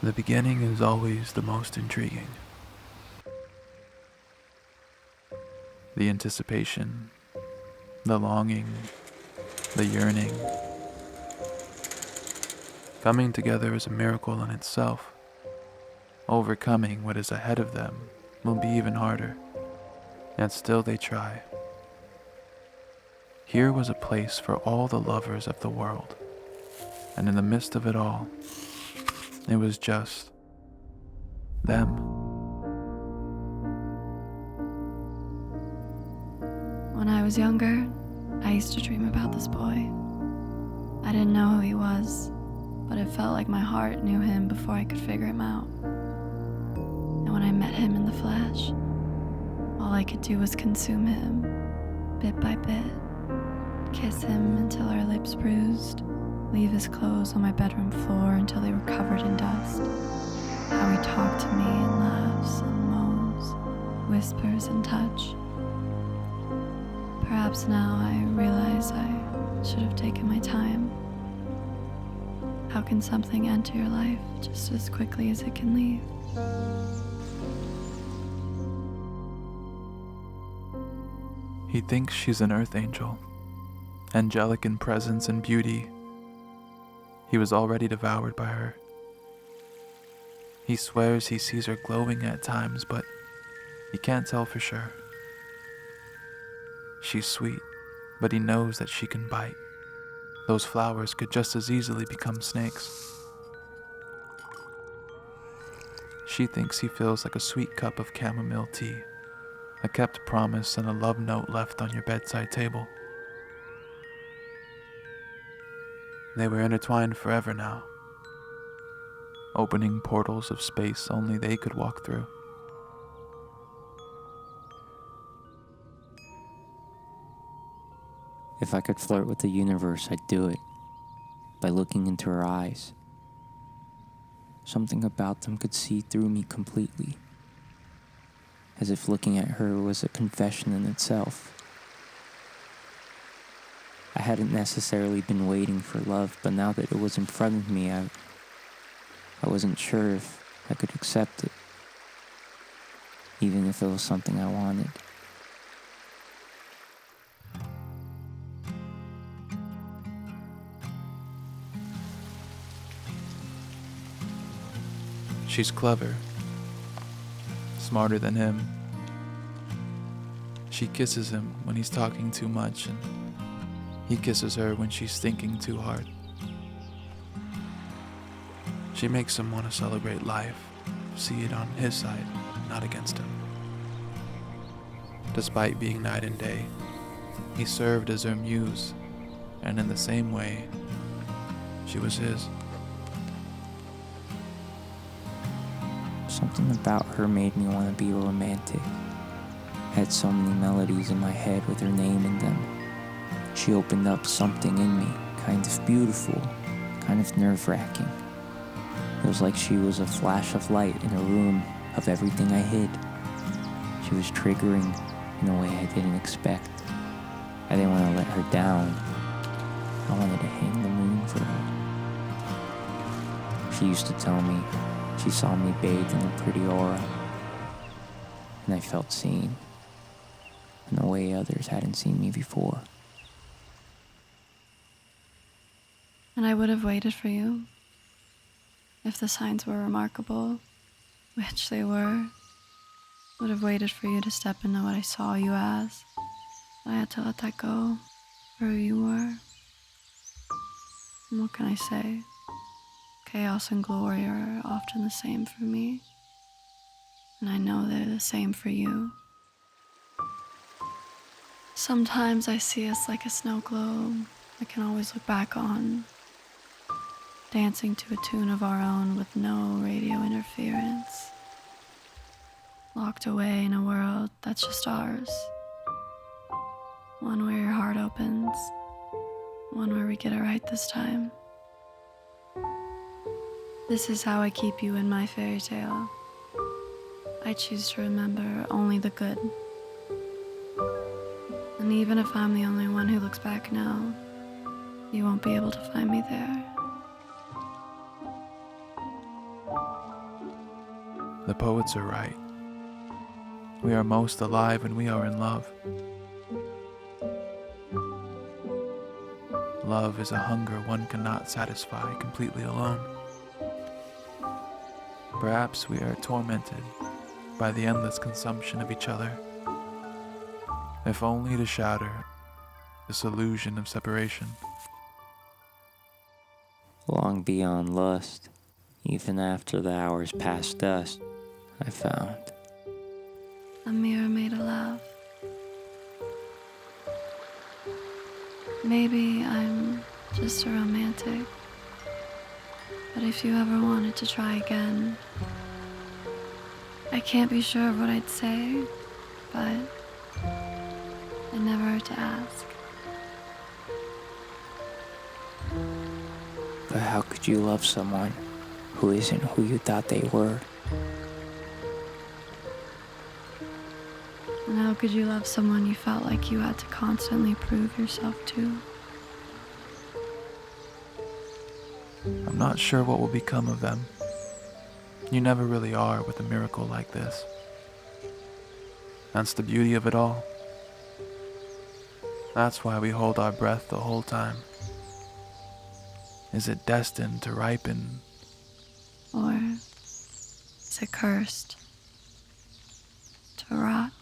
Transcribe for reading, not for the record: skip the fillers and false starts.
The beginning is always the most intriguing. The anticipation, the longing, the yearning. Coming together is a miracle in itself. Overcoming what is ahead of them will be even harder, yet still they try. Here was a place for all the lovers of the world, and in the midst of it all, it was just them. When I was younger, I used to dream about this boy. I didn't know who he was, but it felt like my heart knew him before I could figure him out. And when I met him in the flesh, all I could do was consume him, bit by bit, kiss him until our lips bruised, leave his clothes on my bedroom floor until they were covered in dust. How he talked to me in laughs and moans, whispers and touch. Perhaps now I realize I should have taken my time. How can something enter your life just as quickly as it can leave? He thinks she's an earth angel, angelic in presence and beauty. He was already devoured by her. He swears he sees her glowing at times, but he can't tell for sure. She's sweet, but he knows that she can bite. Those flowers could just as easily become snakes. She thinks he feels like a sweet cup of chamomile tea, a kept promise and a love note left on your bedside table. They were intertwined forever now, opening portals of space only they could walk through. If I could flirt with the universe, I'd do it, by looking into her eyes. Something about them could see through me completely, as if looking at her was a confession in itself. I hadn't necessarily been waiting for love, but now that it was in front of me, I wasn't sure if I could accept it, even if it was something I wanted. She's clever, smarter than him. She kisses him when he's talking too much, and he kisses her when she's thinking too hard. She makes him want to celebrate life, see it on his side, not against him. Despite being night and day, he served as her muse, and in the same way, she was his. Something about her made me want to be romantic. I had so many melodies in my head with her name in them. She opened up something in me, kind of beautiful, kind of nerve-wracking. It was like she was a flash of light in a room of everything I hid. She was triggering in a way I didn't expect. I didn't want to let her down. I wanted to hang the moon for her. She used to tell me she saw me bathed in a pretty aura, and I felt seen in a way others hadn't seen me before. And I would have waited for you if the signs were remarkable, which they were. Would have waited for you to step into what I saw you as. I had to let that go for who you were. And what can I say? Chaos and glory are often the same for me, and I know they're the same for you. Sometimes I see us like a snow globe I can always look back on, dancing to a tune of our own with no radio interference, locked away in a world that's just ours, one where your heart opens, one where we get it right this time. This is how I keep you in my fairy tale. I choose to remember only the good. And even if I'm the only one who looks back now, you won't be able to find me there. The poets are right. We are most alive when we are in love. Love is a hunger one cannot satisfy completely alone. Perhaps we are tormented by the endless consumption of each other, if only to shatter this illusion of separation. Long beyond lust, even after the hours past dusk, I found. A mirror made of love. Maybe I'm just a romantic, but if you ever wanted to try again, I can't be sure of what I'd say, but it never hurt to ask. But how could you love someone who isn't who you thought they were? And how could you love someone you felt like you had to constantly prove yourself to? I'm not sure what will become of them. You never really are with a miracle like this. That's the beauty of it all. That's why we hold our breath the whole time. Is it destined to ripen? Or is it cursed to rot?